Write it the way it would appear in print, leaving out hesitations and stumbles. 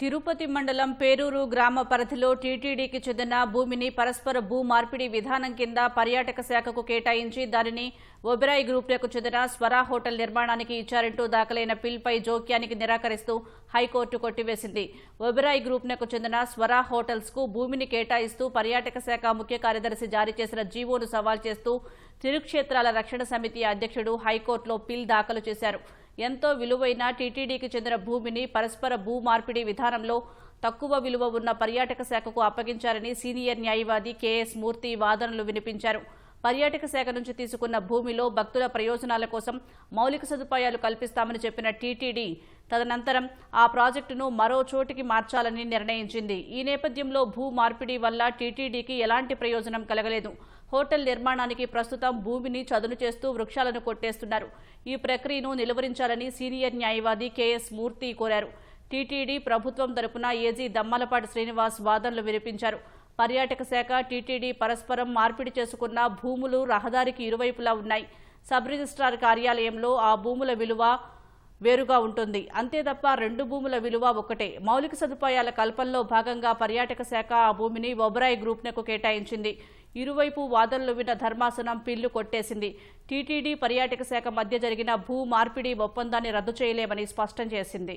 తిరుపతి మండలం పేరూరు గ్రామ పరిధిలో టీటీడీకి చెందిన భూమిని పరస్పర భూ మార్పిడి విధానం కింద పర్యాటక శాఖకు కేటాయించి దానిని ఒబెరాయ్ గ్రూపులకు చెందిన స్వరా హోటల్ నిర్మాణానికి ఇచ్చారంటూ దాఖలైన పిల్పై జోక్యానికి నిరాకరిస్తూ హైకోర్టు కొట్టివేసింది. ఒబెరాయ్ గ్రూపునకు చెందిన స్వరా హోటల్స్ కు భూమిని కేటాయిస్తూ పర్యాటక శాఖ ముఖ్య కార్యదర్శి జారీ చేసిన జీవోను సవాల్ చేస్తూ తిరుక్షేత్రాల రక్షణ సమితి అధ్యక్షుడు హైకోర్టులో పిల్ దాఖలు చేశారు. ఎంతో విలువైన టీటీడీకి చెందిన భూమిని పరస్పర భూ మార్పిడి విధానంలో తక్కువ విలువ ఉన్న పర్యాటక శాఖకు అప్పగించారని సీనియర్ న్యాయవాది కేఎస్ మూర్తి వాదనలు వినిపించారు. పర్యాటక శాఖ నుంచి తీసుకున్న భూమిలో భక్తుల ప్రయోజనాల కోసం మౌలిక సదుపాయాలు కల్పిస్తామని చెప్పిన టీటీడీ తదనంతరం ఆ ప్రాజెక్టును మరో చోటికి మార్చాలని నిర్ణయించింది. ఈ నేపథ్యంలో భూ మార్పిడి వల్ల టీటీడీకి ఎలాంటి ప్రయోజనం కలగలేదు. హోటల్ నిర్మాణానికి ప్రస్తుతం భూమిని చదును చేస్తూ వృక్షాలను కొట్టేస్తున్నారు. ఈ ప్రక్రియను నిలువరించాలని సీనియర్ న్యాయవాది కేఎస్ మూర్తి కోరారు. టీటీడీ ప్రభుత్వం తరపున ఏజీ దమ్మలపాటి శ్రీనివాస్ వాదనలు వినిపించారు. పర్యాటక శాఖ టీటీడీ పరస్పరం మార్పిడి చేసుకున్న భూములు రహదారికి ఇరువైపులా ఉన్నాయి. సబ్ రిజిస్ట్రార్ కార్యాలయంలో ఆ భూముల విలువ వేరుగా ఉంటుంది. అంతే తప్ప రెండు భూముల విలువ ఒకటే. మౌలిక సదుపాయాల కల్పనలో భాగంగా పర్యాటక శాఖ ఆ భూమిని ఒబెరాయ్ గ్రూప్నకు కేటాయించింది. ఇరువైపు వాదనలు విన్న ధర్మాసనం పిల్లు కొట్టేసింది. టీటీడీ పర్యాటక శాఖ మధ్య జరిగిన భూ మార్పిడి ఒప్పందాన్ని రద్దు చేయలేమని స్పష్టం చేసింది.